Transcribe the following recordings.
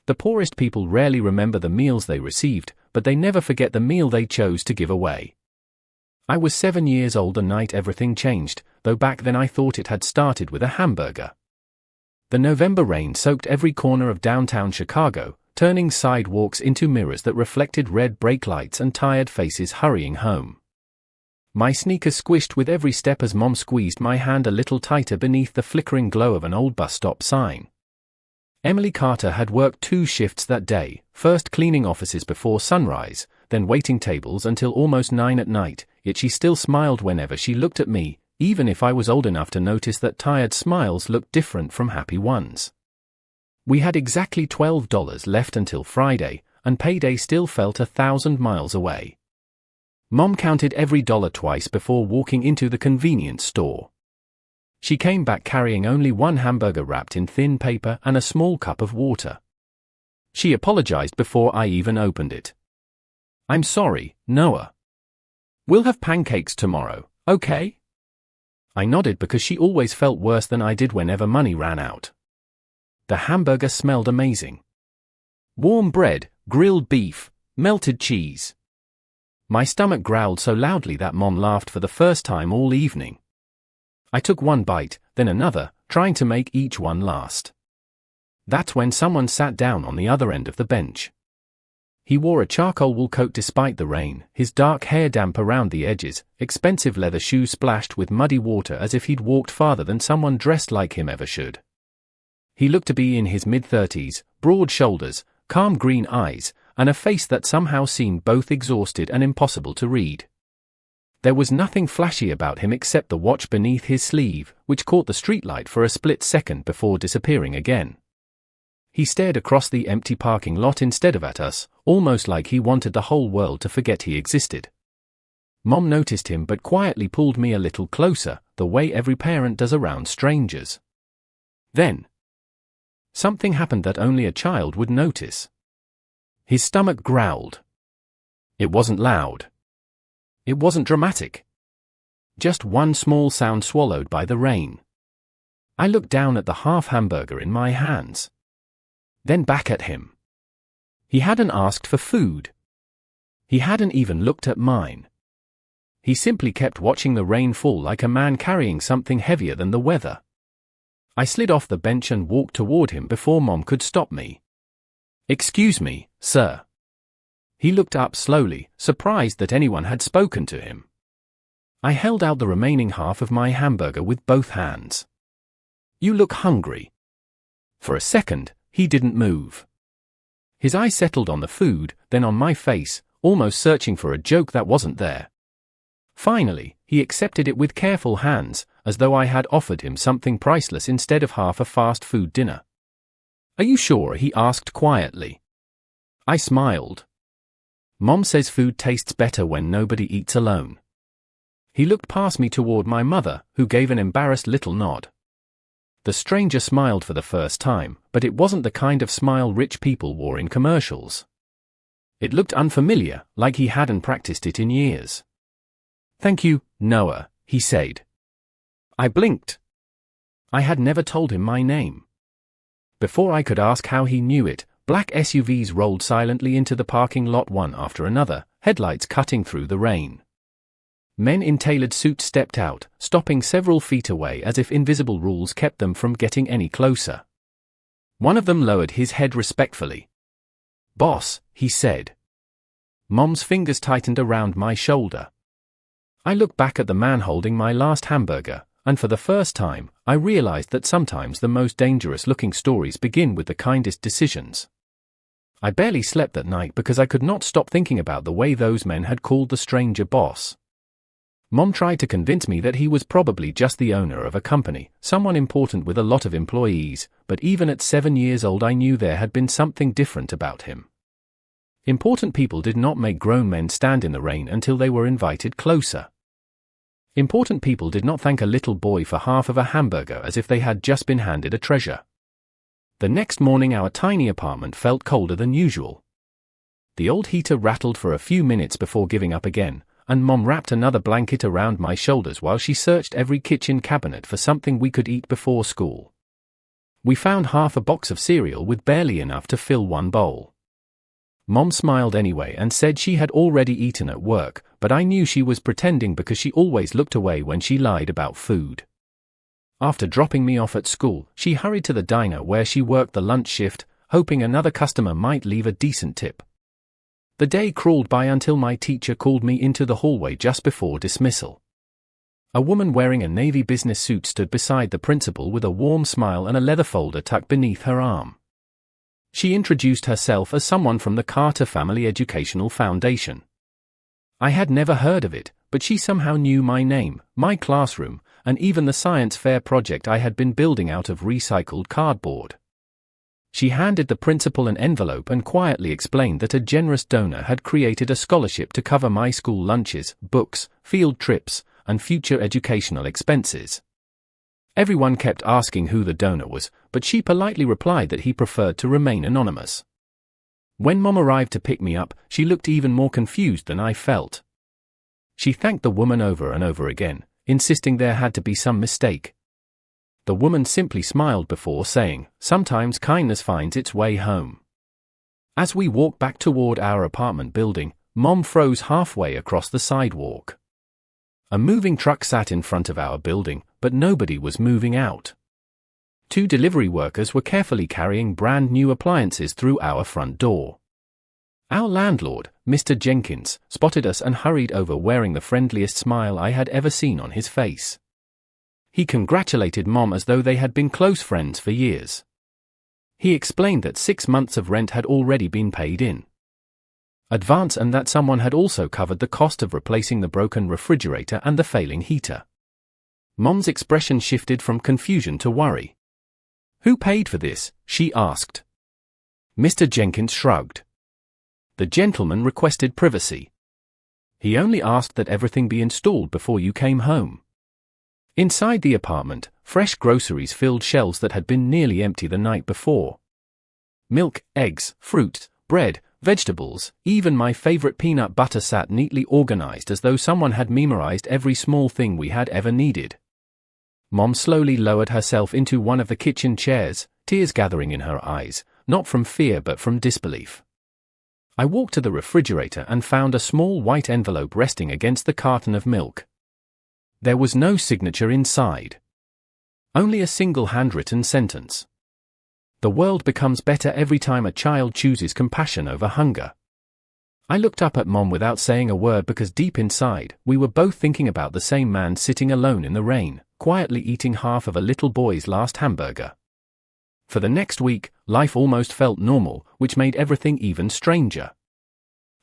The poorest people rarely remember the meals they received, but they never forget the meal they chose to give away. I was 7 years old the night everything changed, though back then I thought it had started with a hamburger. The November rain soaked every corner of downtown Chicago, turning sidewalks into mirrors that reflected red brake lights and tired faces hurrying home. My sneakers squished with every step as Mom squeezed my hand a little tighter beneath the flickering glow of an old bus stop sign. Emily Carter had worked 2 shifts that day, first cleaning offices before sunrise, then waiting tables until almost 9 at night, yet she still smiled whenever she looked at me, even if I was old enough to notice that tired smiles looked different from happy ones. We had exactly $12 left until Friday, and payday still felt 1,000 miles away. Mom counted every dollar twice before walking into the convenience store. She came back carrying only 1 hamburger wrapped in thin paper and a small cup of water. She apologized before I even opened it. "I'm sorry, Noah. We'll have pancakes tomorrow, okay?" I nodded because she always felt worse than I did whenever money ran out. The hamburger smelled amazing. Warm bread, grilled beef, melted cheese. My stomach growled so loudly that Mom laughed for the first time all evening. I took 1 bite, then another, trying to make each one last. That's when someone sat down on the other end of the bench. He wore a charcoal wool coat despite the rain, his dark hair damp around the edges, expensive leather shoes splashed with muddy water as if he'd walked farther than someone dressed like him ever should. He looked to be in his mid-30s, broad shoulders, calm green eyes, and a face that somehow seemed both exhausted and impossible to read. There was nothing flashy about him except the watch beneath his sleeve, which caught the streetlight for a split second before disappearing again. He stared across the empty parking lot instead of at us, almost like he wanted the whole world to forget he existed. Mom noticed him but quietly pulled me a little closer, the way every parent does around strangers. Then, something happened that only a child would notice. His stomach growled. It wasn't loud. It wasn't dramatic. Just one small sound swallowed by the rain. I looked down at the half hamburger in my hands. Then back at him. He hadn't asked for food. He hadn't even looked at mine. He simply kept watching the rain fall like a man carrying something heavier than the weather. I slid off the bench and walked toward him before Mom could stop me. "Excuse me, sir." He looked up slowly, surprised that anyone had spoken to him. I held out the remaining half of my hamburger with both hands. "You look hungry." For a second, he didn't move. His eyes settled on the food, then on my face, almost searching for a joke that wasn't there. Finally, he accepted it with careful hands, as though I had offered him something priceless instead of half a fast food dinner. "Are you sure?" he asked quietly. I smiled. Mom says food tastes better when nobody eats alone. He looked past me toward my mother, who gave an embarrassed little nod. The stranger smiled for the first time, but it wasn't the kind of smile rich people wore in commercials. It looked unfamiliar, like he hadn't practiced it in years. "Thank you, Noah," he said. I blinked. I had never told him my name. Before I could ask how he knew it, black SUVs rolled silently into the parking lot one after another, headlights cutting through the rain. Men in tailored suits stepped out, stopping several feet away as if invisible rules kept them from getting any closer. One of them lowered his head respectfully. "Boss," he said. Mom's fingers tightened around my shoulder. I looked back at the man holding my last hamburger, and for the first time, I realized that sometimes the most dangerous-looking stories begin with the kindest decisions. I barely slept that night because I could not stop thinking about the way those men had called the stranger boss. Mom tried to convince me that he was probably just the owner of a company, someone important with a lot of employees, but even at 7 years old I knew there had been something different about him. Important people did not make grown men stand in the rain until they were invited closer. Important people did not thank a little boy for half of a hamburger as if they had just been handed a treasure. The next morning our tiny apartment felt colder than usual. The old heater rattled for a few minutes before giving up again, and Mom wrapped another blanket around my shoulders while she searched every kitchen cabinet for something we could eat before school. We found half a box of cereal with barely enough to fill one bowl. Mom smiled anyway and said she had already eaten at work, but I knew she was pretending because she always looked away when she lied about food. After dropping me off at school, she hurried to the diner where she worked the lunch shift, hoping another customer might leave a decent tip. The day crawled by until my teacher called me into the hallway just before dismissal. A woman wearing a navy business suit stood beside the principal with a warm smile and a leather folder tucked beneath her arm. She introduced herself as someone from the Carter Family Educational Foundation. I had never heard of it, but she somehow knew my name, my classroom, and even the science fair project I had been building out of recycled cardboard. She handed the principal an envelope and quietly explained that a generous donor had created a scholarship to cover my school lunches, books, field trips, and future educational expenses. Everyone kept asking who the donor was, but she politely replied that he preferred to remain anonymous. When Mom arrived to pick me up, she looked even more confused than I felt. She thanked the woman over and over again, insisting there had to be some mistake. The woman simply smiled before saying, "Sometimes kindness finds its way home." As we walked back toward our apartment building, Mom froze halfway across the sidewalk. A moving truck sat in front of our building, but nobody was moving out. 2 delivery workers were carefully carrying brand new appliances through our front door. Our landlord, Mr. Jenkins, spotted us and hurried over wearing the friendliest smile I had ever seen on his face. He congratulated Mom as though they had been close friends for years. He explained that 6 months of rent had already been paid in advance and that someone had also covered the cost of replacing the broken refrigerator and the failing heater. Mom's expression shifted from confusion to worry. "Who paid for this?" she asked. Mr. Jenkins shrugged. "The gentleman requested privacy. He only asked that everything be installed before you came home." Inside the apartment, fresh groceries filled shelves that had been nearly empty the night before. Milk, eggs, fruit, bread, vegetables, even my favorite peanut butter sat neatly organized as though someone had memorized every small thing we had ever needed. Mom slowly lowered herself into one of the kitchen chairs, tears gathering in her eyes, not from fear but from disbelief. I walked to the refrigerator and found a small white envelope resting against the carton of milk. There was no signature inside. Only a single handwritten sentence. "The world becomes better every time a child chooses compassion over hunger." I looked up at Mom without saying a word because deep inside, we were both thinking about the same man sitting alone in the rain, quietly eating half of a little boy's last hamburger. For the next week, life almost felt normal, which made everything even stranger.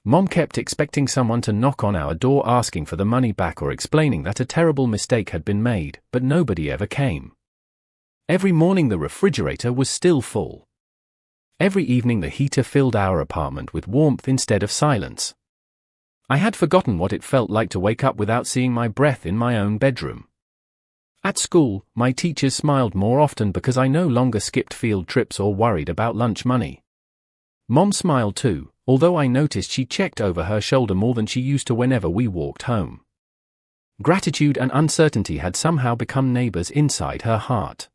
Mom kept expecting someone to knock on our door asking for the money back or explaining that a terrible mistake had been made, but nobody ever came. Every morning the refrigerator was still full. Every evening the heater filled our apartment with warmth instead of silence. I had forgotten what it felt like to wake up without seeing my breath in my own bedroom. At school, my teachers smiled more often because I no longer skipped field trips or worried about lunch money. Mom smiled too, although I noticed she checked over her shoulder more than she used to whenever we walked home. Gratitude and uncertainty had somehow become neighbors inside her heart.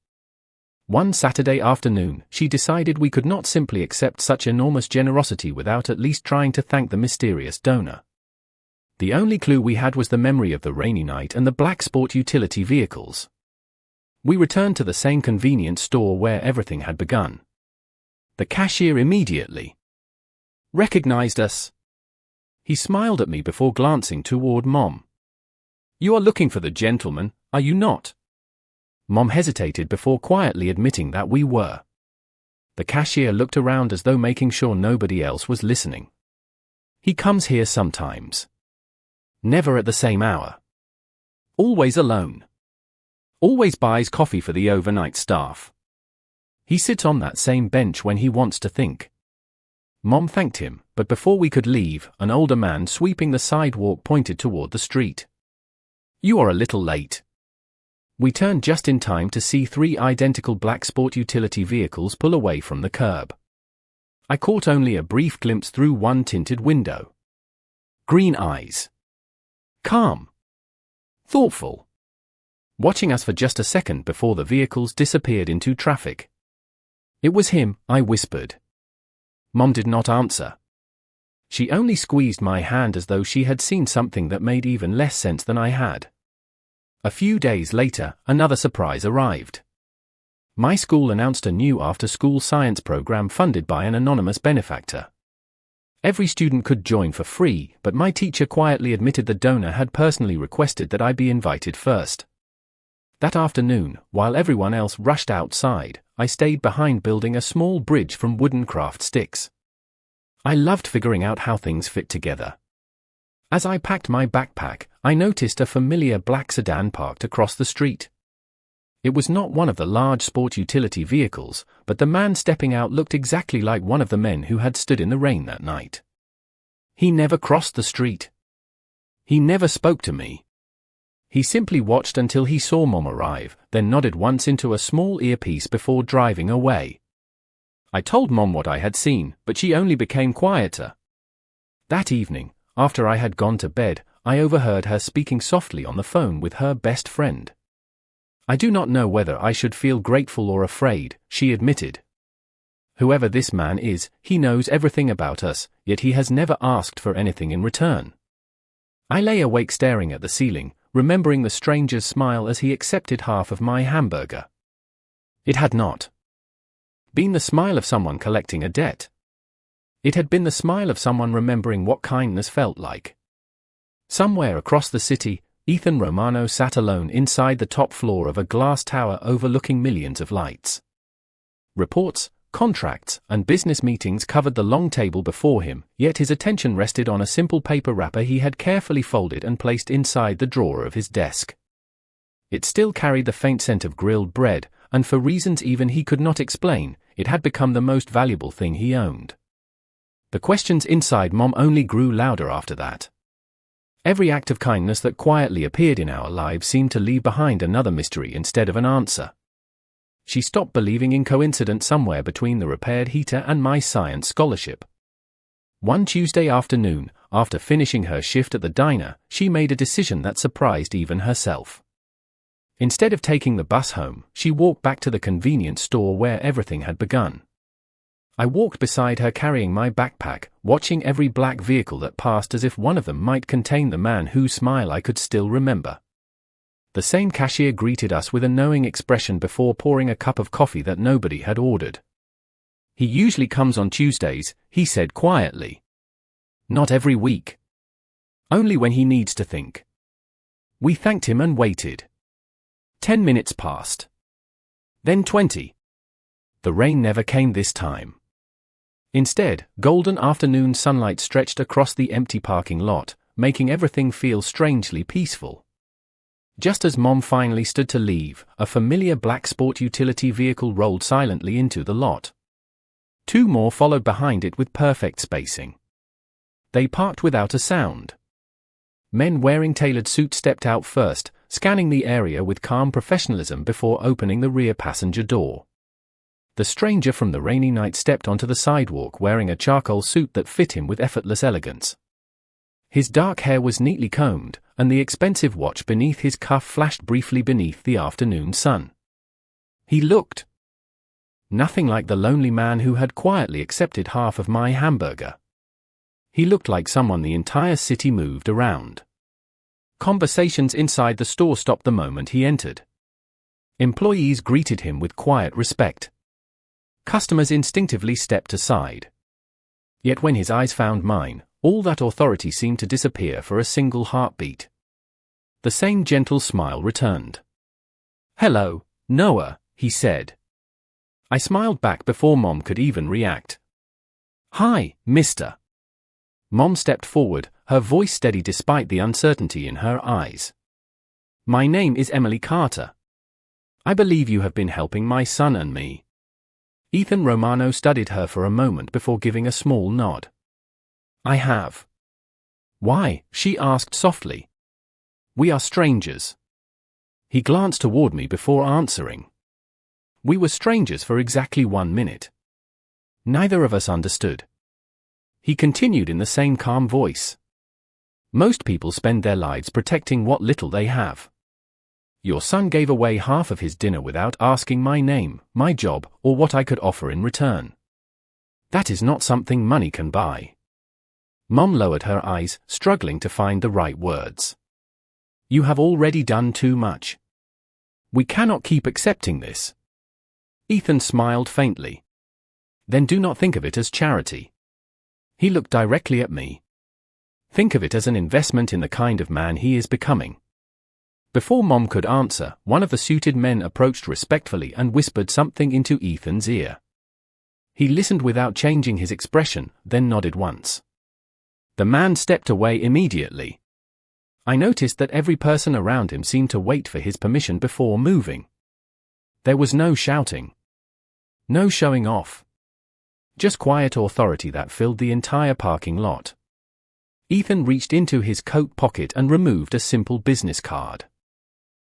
One Saturday afternoon, she decided we could not simply accept such enormous generosity without at least trying to thank the mysterious donor. The only clue we had was the memory of the rainy night and the black sport utility vehicles. We returned to the same convenience store where everything had begun. The cashier immediately recognized us. He smiled at me before glancing toward Mom. "You are looking for the gentleman, are you not?" Mom hesitated before quietly admitting that we were. The cashier looked around as though making sure nobody else was listening. "He comes here sometimes. Never at the same hour. Always alone. Always buys coffee for the overnight staff. He sits on that same bench when he wants to think." Mom thanked him, but before we could leave, an older man sweeping the sidewalk pointed toward the street. "You are a little late." We turned just in time to see 3 identical black sport utility vehicles pull away from the curb. I caught only a brief glimpse through one tinted window. Green eyes. Calm. Thoughtful. Watching us for just a second before the vehicles disappeared into traffic. It was him, I whispered. Mom did not answer. She only squeezed my hand as though she had seen something that made even less sense than I had. A few days later, another surprise arrived. My school announced a new after-school science program funded by an anonymous benefactor. Every student could join for free, but my teacher quietly admitted the donor had personally requested that I be invited first. That afternoon, while everyone else rushed outside, I stayed behind building a small bridge from wooden craft sticks. I loved figuring out how things fit together. As I packed my backpack, I noticed a familiar black sedan parked across the street. It was not one of the large sport utility vehicles, but the man stepping out looked exactly like one of the men who had stood in the rain that night. He never crossed the street. He never spoke to me. He simply watched until he saw Mom arrive, then nodded once into a small earpiece before driving away. I told Mom what I had seen, but she only became quieter. That evening, after I had gone to bed, I overheard her speaking softly on the phone with her best friend. I do not know whether I should feel grateful or afraid, she admitted. Whoever this man is, he knows everything about us, yet he has never asked for anything in return. I lay awake staring at the ceiling, remembering the stranger's smile as he accepted half of my hamburger. It had not been the smile of someone collecting a debt. It had been the smile of someone remembering what kindness felt like. Somewhere across the city, Ethan Romano sat alone inside the top floor of a glass tower overlooking millions of lights. Reports, contracts, and business meetings covered the long table before him, yet his attention rested on a simple paper wrapper he had carefully folded and placed inside the drawer of his desk. It still carried the faint scent of grilled bread, and for reasons even he could not explain, it had become the most valuable thing he owned. The questions inside Mom only grew louder after that. Every act of kindness that quietly appeared in our lives seemed to leave behind another mystery instead of an answer. She stopped believing in coincidence somewhere between the repaired heater and my science scholarship. One Tuesday afternoon, after finishing her shift at the diner, she made a decision that surprised even herself. Instead of taking the bus home, she walked back to the convenience store where everything had begun. I walked beside her carrying my backpack, watching every black vehicle that passed as if one of them might contain the man whose smile I could still remember. The same cashier greeted us with a knowing expression before pouring a cup of coffee that nobody had ordered. He usually comes on Tuesdays, he said quietly. Not every week. Only when he needs to think. We thanked him and waited. 10 minutes passed. Then 20. The rain never came this time. Instead, golden afternoon sunlight stretched across the empty parking lot, making everything feel strangely peaceful. Just as Mom finally stood to leave, a familiar black sport utility vehicle rolled silently into the lot. 2 more followed behind it with perfect spacing. They parked without a sound. Men wearing tailored suits stepped out first, scanning the area with calm professionalism before opening the rear passenger door. The stranger from the rainy night stepped onto the sidewalk wearing a charcoal suit that fit him with effortless elegance. His dark hair was neatly combed, and the expensive watch beneath his cuff flashed briefly beneath the afternoon sun. He looked nothing like the lonely man who had quietly accepted half of my hamburger. He looked like someone the entire city moved around. Conversations inside the store stopped the moment he entered. Employees greeted him with quiet respect. Customers instinctively stepped aside. Yet when his eyes found mine, all that authority seemed to disappear for a single heartbeat. The same gentle smile returned. "Hello, Noah," he said. I smiled back before Mom could even react. "Hi, mister." Mom stepped forward, her voice steady despite the uncertainty in her eyes. "My name is Emily Carter. I believe you have been helping my son and me." Ethan Romano studied her for a moment before giving a small nod. "I have." "Why?" she asked softly. "We are strangers." He glanced toward me before answering. We were strangers for exactly 1 minute. Neither of us understood. He continued in the same calm voice. "Most people spend their lives protecting what little they have. Your son gave away half of his dinner without asking my name, my job, or what I could offer in return. That is not something money can buy. Mom lowered her eyes, struggling to find the right words. You have already done too much. We cannot keep accepting this. Ethan smiled faintly. Then do not think of it as charity. He looked directly at me. Think of it as an investment in the kind of man he is becoming. Before Mom could answer, one of the suited men approached respectfully and whispered something into Ethan's ear. He listened without changing his expression, then nodded once. The man stepped away immediately. I noticed that every person around him seemed to wait for his permission before moving. There was no shouting. No showing off. Just quiet authority that filled the entire parking lot. Ethan reached into his coat pocket and removed a simple business card.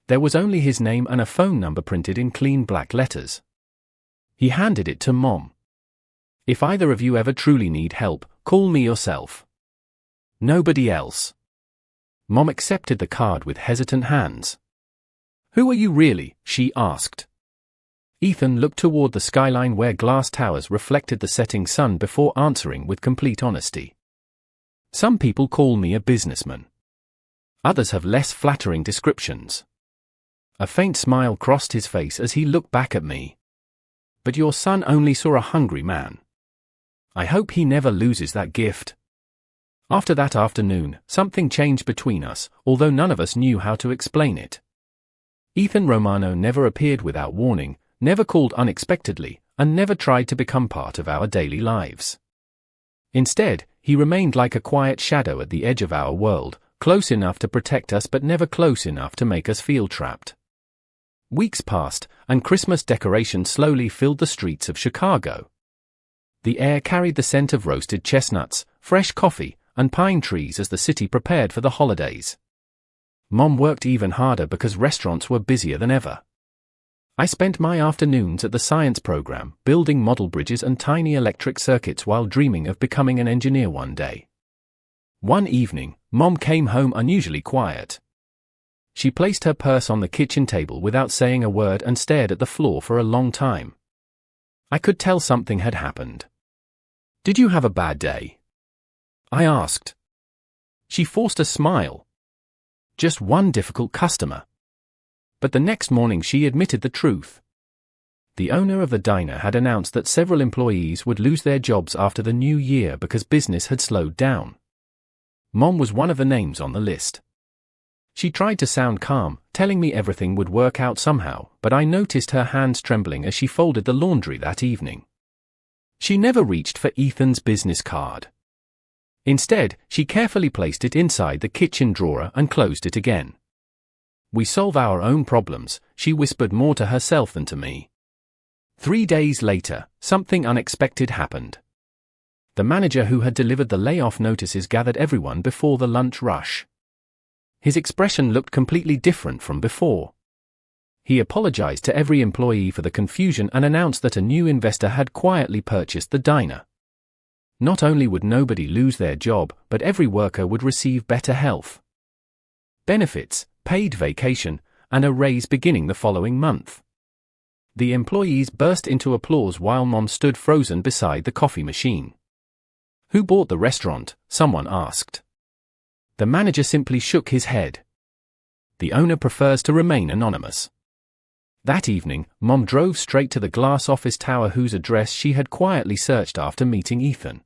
There was only his name and a phone number printed in clean black letters. He handed it to Mom. If either of you ever truly need help, call me yourself. Nobody else. Mom accepted the card with hesitant hands. Who are you really? She asked. Ethan looked toward the skyline where glass towers reflected the setting sun before answering with complete honesty. Some people call me a businessman. Others have less flattering descriptions. A faint smile crossed his face as he looked back at me. But your son only saw a hungry man. I hope he never loses that gift. After that afternoon, something changed between us, although none of us knew how to explain it. Ethan Romano never appeared without warning, never called unexpectedly, and never tried to become part of our daily lives. Instead, he remained like a quiet shadow at the edge of our world, close enough to protect us but never close enough to make us feel trapped. Weeks passed, and Christmas decorations slowly filled the streets of Chicago. The air carried the scent of roasted chestnuts, fresh coffee, and pine trees as the city prepared for the holidays. Mom worked even harder because restaurants were busier than ever. I spent my afternoons at the science program, building model bridges and tiny electric circuits while dreaming of becoming an engineer one day. One evening, Mom came home unusually quiet. She placed her purse on the kitchen table without saying a word and stared at the floor for a long time. I could tell something had happened. Did you have a bad day? I asked. She forced a smile. Just one difficult customer. But the next morning she admitted the truth. The owner of the diner had announced that several employees would lose their jobs after the new year because business had slowed down. Mom was one of the names on the list. She tried to sound calm, telling me everything would work out somehow, but I noticed her hands trembling as she folded the laundry that evening. She never reached for Ethan's business card. Instead, she carefully placed it inside the kitchen drawer and closed it again. We solve our own problems, she whispered more to herself than to me. 3 days later, something unexpected happened. The manager who had delivered the layoff notices gathered everyone before the lunch rush. His expression looked completely different from before. He apologized to every employee for the confusion and announced that a new investor had quietly purchased the diner. Not only would nobody lose their job, but every worker would receive better health, benefits, paid vacation, and a raise beginning the following month. The employees burst into applause while Mom stood frozen beside the coffee machine. Who bought the restaurant? Someone asked. The manager simply shook his head. The owner prefers to remain anonymous. That evening, Mom drove straight to the glass office tower whose address she had quietly searched after meeting Ethan.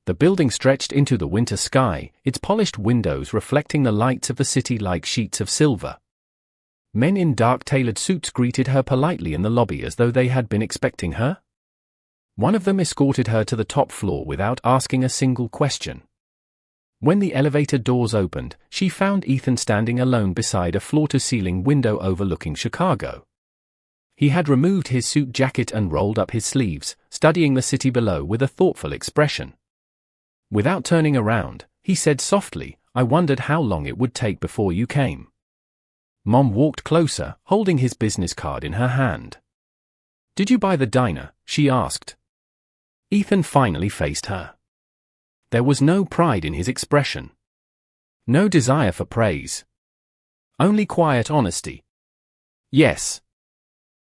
The building stretched into the winter sky, its polished windows reflecting the lights of the city like sheets of silver. Men in dark tailored suits greeted her politely in the lobby as though they had been expecting her. One of them escorted her to the top floor without asking a single question. When the elevator doors opened, she found Ethan standing alone beside a floor-to-ceiling window overlooking Chicago. He had removed his suit jacket and rolled up his sleeves, studying the city below with a thoughtful expression. Without turning around, he said softly, "I wondered how long it would take before you came." Mom walked closer, holding his business card in her hand. "Did you buy the diner?" she asked. Ethan finally faced her. There was no pride in his expression. No desire for praise. Only quiet honesty. Yes.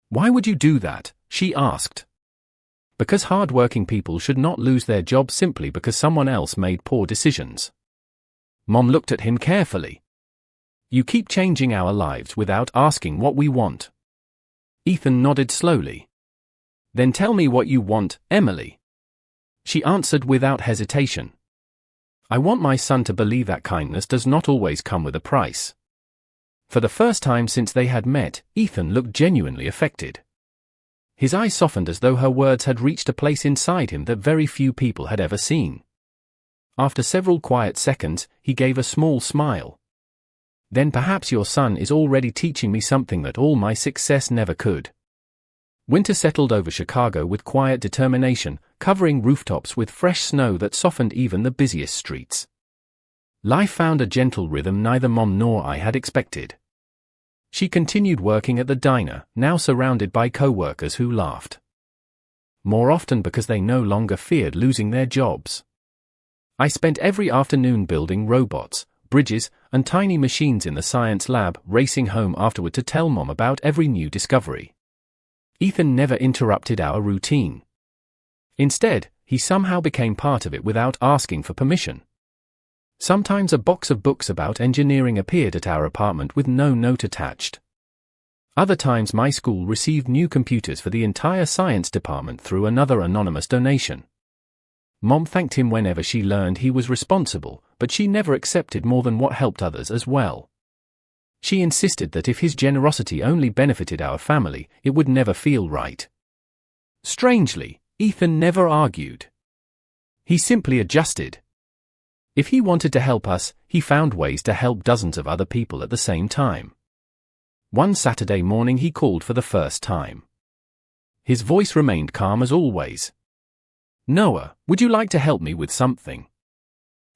Why would you do that? She asked. Because hard-working people should not lose their job simply because someone else made poor decisions. Mom looked at him carefully. You keep changing our lives without asking what we want. Ethan nodded slowly. Then tell me what you want, Emily. She answered without hesitation. I want my son to believe that kindness does not always come with a price. For the first time since they had met, Ethan looked genuinely affected. His eyes softened as though her words had reached a place inside him that very few people had ever seen. After several quiet seconds, he gave a small smile. Then perhaps your son is already teaching me something that all my success never could. Winter settled over Chicago with quiet determination, covering rooftops with fresh snow that softened even the busiest streets. Life found a gentle rhythm neither Mom nor I had expected. She continued working at the diner, now surrounded by co-workers who laughed. More often because they no longer feared losing their jobs. I spent every afternoon building robots, bridges, and tiny machines in the science lab, racing home afterward to tell Mom about every new discovery. Ethan never interrupted our routine. Instead, he somehow became part of it without asking for permission. Sometimes a box of books about engineering appeared at our apartment with no note attached. Other times my school received new computers for the entire science department through another anonymous donation. Mom thanked him whenever she learned he was responsible, but she never accepted more than what helped others as well. She insisted that if his generosity only benefited our family, it would never feel right. Strangely, Ethan never argued. He simply adjusted. If he wanted to help us, he found ways to help dozens of other people at the same time. One Saturday morning he called for the first time. His voice remained calm as always. Noah, would you like to help me with something?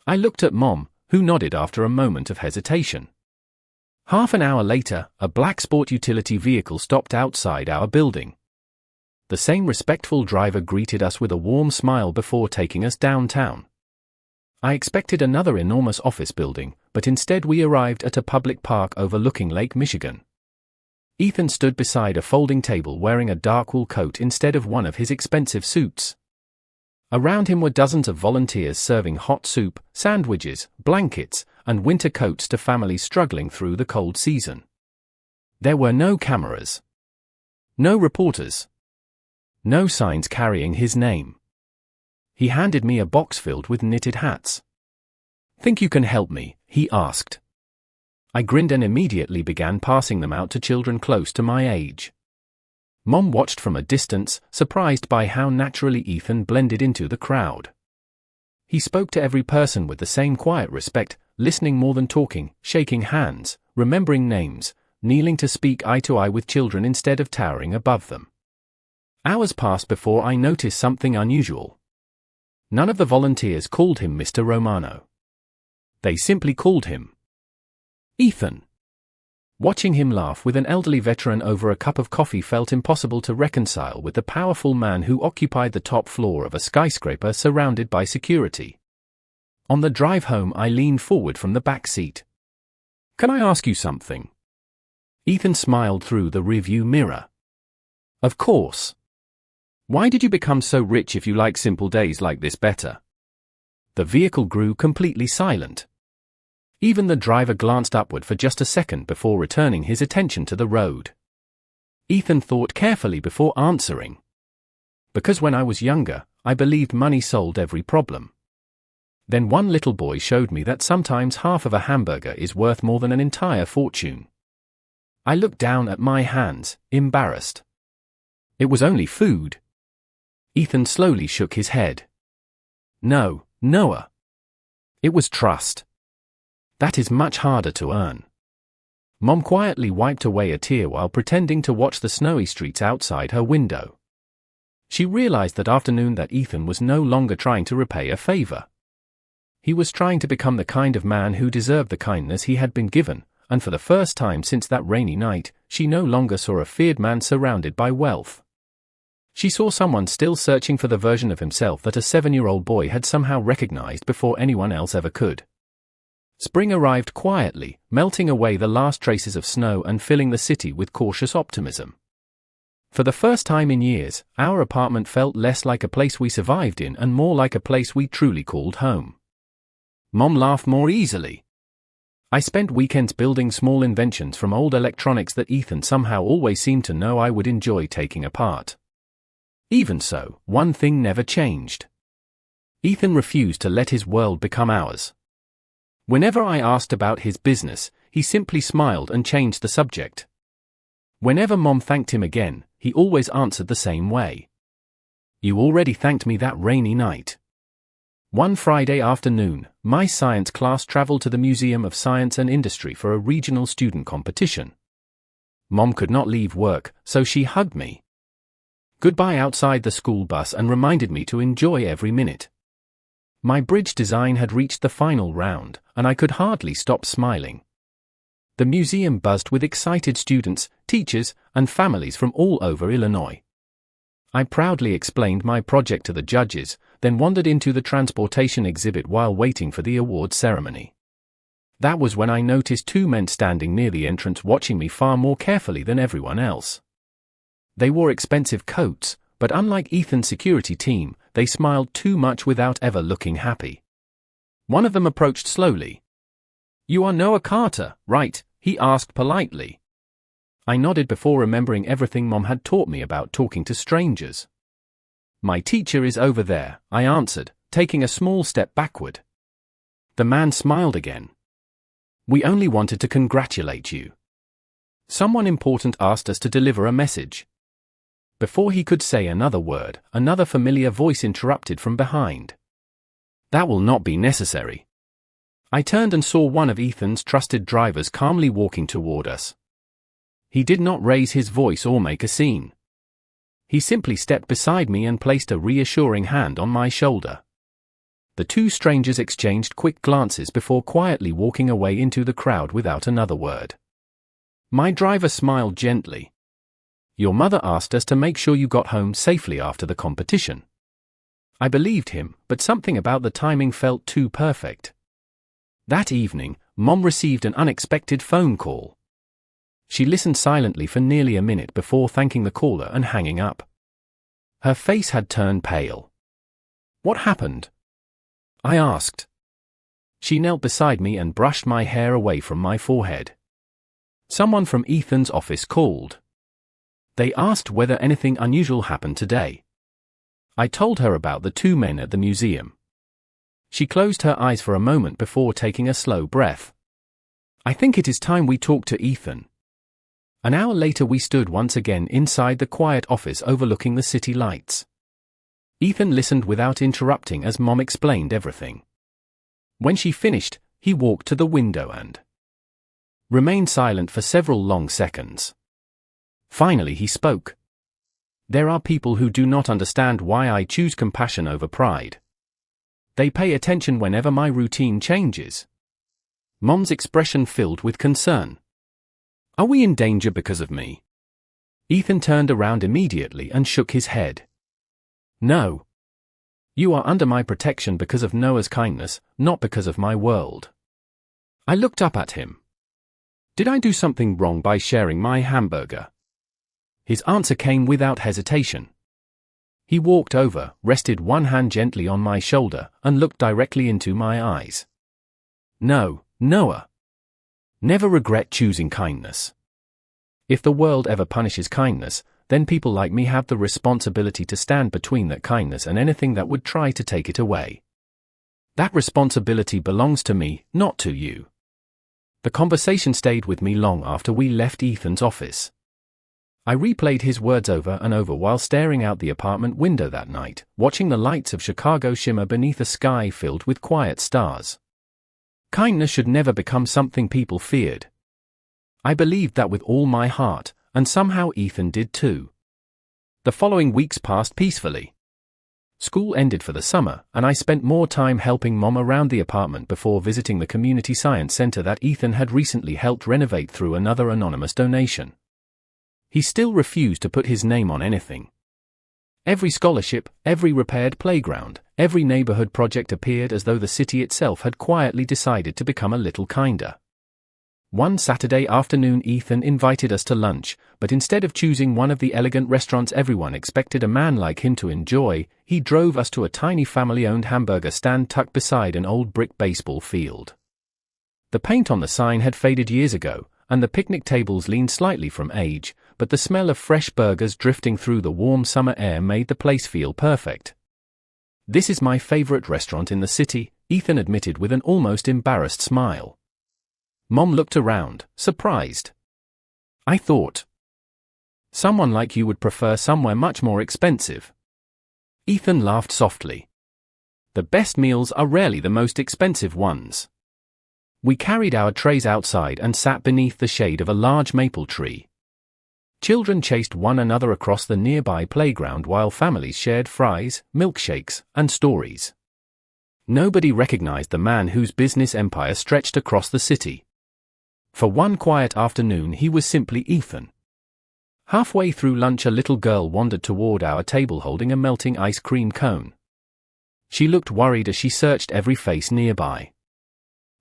I looked at Mom, who nodded after a moment of hesitation. Half an hour later, a black sport utility vehicle stopped outside our building. The same respectful driver greeted us with a warm smile before taking us downtown. I expected another enormous office building, but instead we arrived at a public park overlooking Lake Michigan. Ethan stood beside a folding table wearing a dark wool coat instead of one of his expensive suits. Around him were dozens of volunteers serving hot soup, sandwiches, blankets, and winter coats to families struggling through the cold season. There were no cameras. No reporters. No signs carrying his name. He handed me a box filled with knitted hats. Think you can help me? He asked. I grinned and immediately began passing them out to children close to my age. Mom watched from a distance, surprised by how naturally Ethan blended into the crowd. He spoke to every person with the same quiet respect, listening more than talking, shaking hands, remembering names, kneeling to speak eye to eye with children instead of towering above them. Hours passed before I noticed something unusual. None of the volunteers called him Mr. Romano. They simply called him Ethan. Watching him laugh with an elderly veteran over a cup of coffee felt impossible to reconcile with the powerful man who occupied the top floor of a skyscraper surrounded by security. On the drive home I leaned forward from the back seat. Can I ask you something? Ethan smiled through the rearview mirror. Of course. Why did you become so rich if you like simple days like this better? The vehicle grew completely silent. Even the driver glanced upward for just a second before returning his attention to the road. Ethan thought carefully before answering. Because when I was younger, I believed money solved every problem. Then one little boy showed me that sometimes half of a hamburger is worth more than an entire fortune. I looked down at my hands, embarrassed. It was only food. Ethan slowly shook his head. No, Noah. It was trust. That is much harder to earn. Mom quietly wiped away a tear while pretending to watch the snowy streets outside her window. She realized that afternoon that Ethan was no longer trying to repay a favor. He was trying to become the kind of man who deserved the kindness he had been given, and for the first time since that rainy night, she no longer saw a feared man surrounded by wealth. She saw someone still searching for the version of himself that a 7-year-old boy had somehow recognized before anyone else ever could. Spring arrived quietly, melting away the last traces of snow and filling the city with cautious optimism. For the first time in years, our apartment felt less like a place we survived in and more like a place we truly called home. Mom laughed more easily. I spent weekends building small inventions from old electronics that Ethan somehow always seemed to know I would enjoy taking apart. Even so, one thing never changed. Ethan refused to let his world become ours. Whenever I asked about his business, he simply smiled and changed the subject. Whenever Mom thanked him again, he always answered the same way. "You already thanked me that rainy night." One Friday afternoon, my science class traveled to the Museum of Science and Industry for a regional student competition. Mom could not leave work, so she hugged me goodbye outside the school bus and reminded me to enjoy every minute. My bridge design had reached the final round, and I could hardly stop smiling. The museum buzzed with excited students, teachers, and families from all over Illinois. I proudly explained my project to the judges, then wandered into the transportation exhibit while waiting for the award ceremony. That was when I noticed two men standing near the entrance watching me far more carefully than everyone else. They wore expensive coats, but unlike Ethan's security team, they smiled too much without ever looking happy. One of them approached slowly. "You are Noah Carter, right?" he asked politely. I nodded before remembering everything Mom had taught me about talking to strangers. "My teacher is over there," I answered, taking a small step backward. The man smiled again. "We only wanted to congratulate you. Someone important asked us to deliver a message." Before he could say another word, another familiar voice interrupted from behind. "That will not be necessary." I turned and saw one of Ethan's trusted drivers calmly walking toward us. He did not raise his voice or make a scene. He simply stepped beside me and placed a reassuring hand on my shoulder. The two strangers exchanged quick glances before quietly walking away into the crowd without another word. My driver smiled gently. "Your mother asked us to make sure you got home safely after the competition." I believed him, but something about the timing felt too perfect. That evening, Mom received an unexpected phone call. She listened silently for nearly a minute before thanking the caller and hanging up. Her face had turned pale. "What happened?" I asked. She knelt beside me and brushed my hair away from my forehead. "Someone from Ethan's office called. They asked whether anything unusual happened today." I told her about the two men at the museum. She closed her eyes for a moment before taking a slow breath. "I think it is time we talk to Ethan." An hour later we stood once again inside the quiet office overlooking the city lights. Ethan listened without interrupting as Mom explained everything. When she finished, he walked to the window and remained silent for several long seconds. Finally he spoke. "There are people who do not understand why I choose compassion over pride. They pay attention whenever my routine changes." Mom's expression filled with concern. "Are we in danger because of me?" Ethan turned around immediately and shook his head. "No. You are under my protection because of Noah's kindness, not because of my world." I looked up at him. "Did I do something wrong by sharing my hamburger?" His answer came without hesitation. He walked over, rested one hand gently on my shoulder, and looked directly into my eyes. "No, Noah. Never regret choosing kindness. If the world ever punishes kindness, then people like me have the responsibility to stand between that kindness and anything that would try to take it away. That responsibility belongs to me, not to you." The conversation stayed with me long after we left Ethan's office. I replayed his words over and over while staring out the apartment window that night, watching the lights of Chicago shimmer beneath a sky filled with quiet stars. Kindness should never become something people feared. I believed that with all my heart, and somehow Ethan did too. The following weeks passed peacefully. School ended for the summer, and I spent more time helping Mom around the apartment before visiting the community science center that Ethan had recently helped renovate through another anonymous donation. He still refused to put his name on anything. Every scholarship, every repaired playground, every neighborhood project appeared as though the city itself had quietly decided to become a little kinder. One Saturday afternoon Ethan invited us to lunch, but instead of choosing one of the elegant restaurants everyone expected a man like him to enjoy, he drove us to a tiny family-owned hamburger stand tucked beside an old brick baseball field. The paint on the sign had faded years ago, and the picnic tables leaned slightly from age, but the smell of fresh burgers drifting through the warm summer air made the place feel perfect. "This is my favorite restaurant in the city," Ethan admitted with an almost embarrassed smile. Mom looked around, surprised. "I thought someone like you would prefer somewhere much more expensive." Ethan laughed softly. "The best meals are rarely the most expensive ones." We carried our trays outside and sat beneath the shade of a large maple tree. Children chased one another across the nearby playground while families shared fries, milkshakes, and stories. Nobody recognized the man whose business empire stretched across the city. For one quiet afternoon he was simply Ethan. Halfway through lunch a little girl wandered toward our table holding a melting ice cream cone. She looked worried as she searched every face nearby.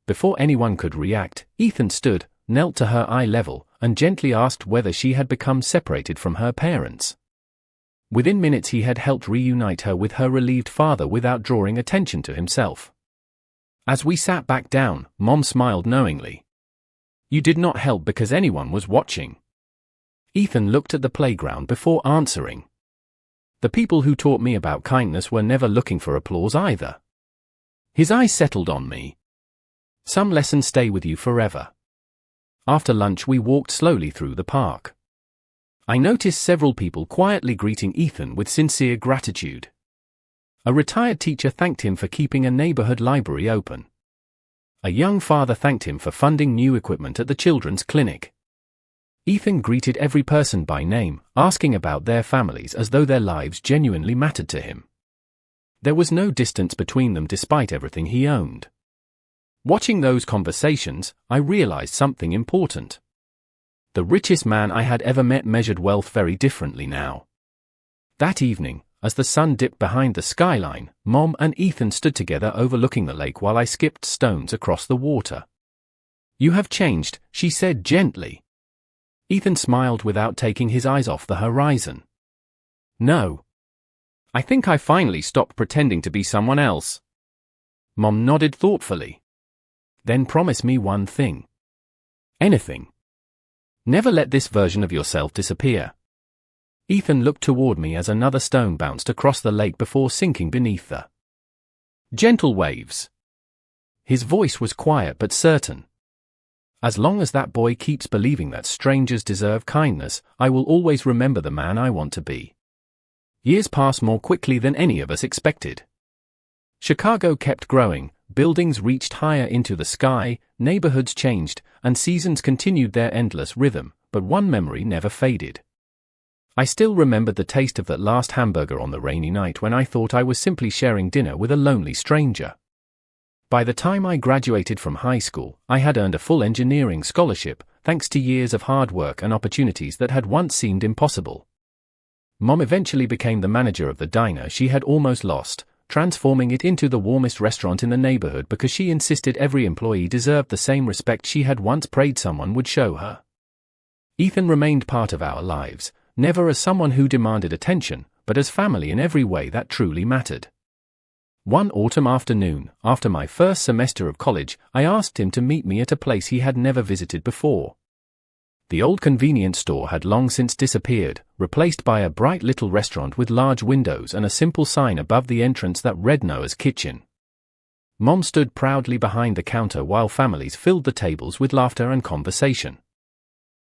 Before anyone could react, Ethan stood, knelt to her eye level, and gently asked whether she had become separated from her parents. Within minutes he had helped reunite her with her relieved father without drawing attention to himself. As we sat back down, Mom smiled knowingly. "You did not help because anyone was watching." Ethan looked at the playground before answering. "The people who taught me about kindness were never looking for applause either." His eyes settled on me. "Some lessons stay with you forever." After lunch we walked slowly through the park. I noticed several people quietly greeting Ethan with sincere gratitude. A retired teacher thanked him for keeping a neighborhood library open. A young father thanked him for funding new equipment at the children's clinic. Ethan greeted every person by name, asking about their families as though their lives genuinely mattered to him. There was no distance between them despite everything he owned. Watching those conversations, I realized something important. The richest man I had ever met measured wealth very differently now. That evening, as the sun dipped behind the skyline, Mom and Ethan stood together overlooking the lake while I skipped stones across the water. "You have changed," she said gently. Ethan smiled without taking his eyes off the horizon. "No. I think I finally stopped pretending to be someone else." Mom nodded thoughtfully. "Then promise me one thing." "Anything." "Never let this version of yourself disappear." Ethan looked toward me as another stone bounced across the lake before sinking beneath the gentle waves. His voice was quiet but certain. "As long as that boy keeps believing that strangers deserve kindness, I will always remember the man I want to be." Years passed more quickly than any of us expected. Chicago kept growing, buildings reached higher into the sky, neighborhoods changed, and seasons continued their endless rhythm, but one memory never faded. I still remembered the taste of that last hamburger on the rainy night when I thought I was simply sharing dinner with a lonely stranger. By the time I graduated from high school, I had earned a full engineering scholarship, thanks to years of hard work and opportunities that had once seemed impossible. Mom eventually became the manager of the diner she had almost lost, transforming it into the warmest restaurant in the neighborhood because she insisted every employee deserved the same respect she had once prayed someone would show her. Ethan remained part of our lives, never as someone who demanded attention, but as family in every way that truly mattered. One autumn afternoon, after my first semester of college, I asked him to meet me at a place he had never visited before. The old convenience store had long since disappeared, replaced by a bright little restaurant with large windows and a simple sign above the entrance that read Noah's Kitchen. Mom stood proudly behind the counter while families filled the tables with laughter and conversation.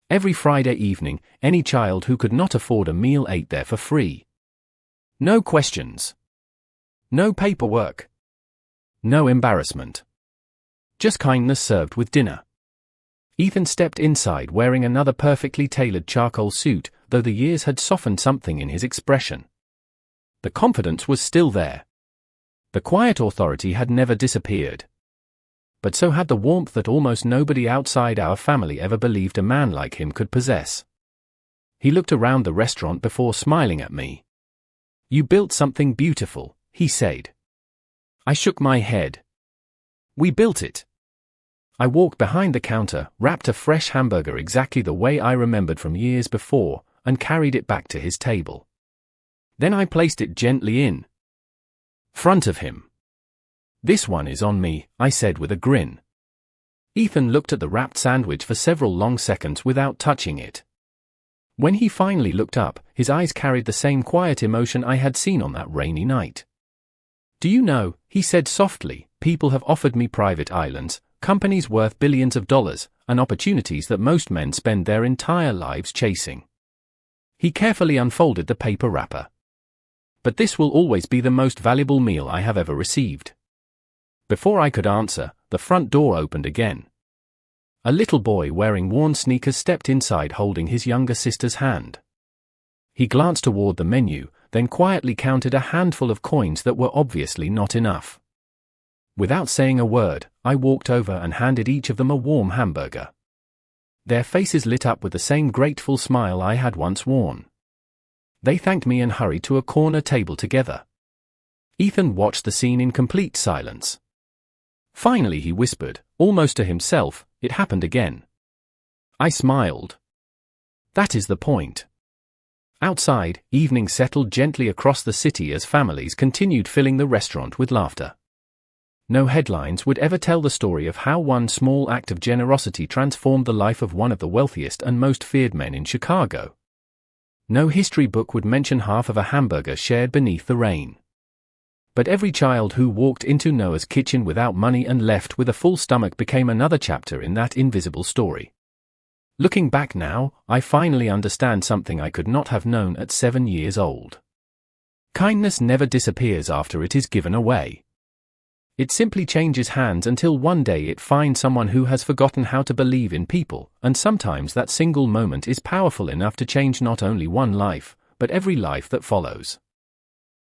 Every Friday evening, any child who could not afford a meal ate there for free. No questions. No paperwork. No embarrassment. Just kindness served with dinner. Ethan stepped inside wearing another perfectly tailored charcoal suit, though the years had softened something in his expression. The confidence was still there. The quiet authority had never disappeared. But so had the warmth that almost nobody outside our family ever believed a man like him could possess. He looked around the restaurant before smiling at me. You built something beautiful, he said. I shook my head. We built it. I walked behind the counter, wrapped a fresh hamburger exactly the way I remembered from years before, and carried it back to his table. Then I placed it gently in front of him. This one is on me, I said with a grin. Ethan looked at the wrapped sandwich for several long seconds without touching it. When he finally looked up, his eyes carried the same quiet emotion I had seen on that rainy night. Do you know, he said softly, people have offered me private islands, companies worth billions of dollars, and opportunities that most men spend their entire lives chasing. He carefully unfolded the paper wrapper. But this will always be the most valuable meal I have ever received. Before I could answer, the front door opened again. A little boy wearing worn sneakers stepped inside holding his younger sister's hand. He glanced toward the menu, then quietly counted a handful of coins that were obviously not enough. Without saying a word, I walked over and handed each of them a warm hamburger. Their faces lit up with the same grateful smile I had once worn. They thanked me and hurried to a corner table together. Ethan watched the scene in complete silence. Finally he whispered, almost to himself, it happened again. I smiled. That is the point. Outside, evening settled gently across the city as families continued filling the restaurant with laughter. No headlines would ever tell the story of how one small act of generosity transformed the life of one of the wealthiest and most feared men in Chicago. No history book would mention half of a hamburger shared beneath the rain. But every child who walked into Noah's kitchen without money and left with a full stomach became another chapter in that invisible story. Looking back now, I finally understand something I could not have known at 7 years old. Kindness never disappears after it is given away. It simply changes hands until one day it finds someone who has forgotten how to believe in people, and sometimes that single moment is powerful enough to change not only one life, but every life that follows.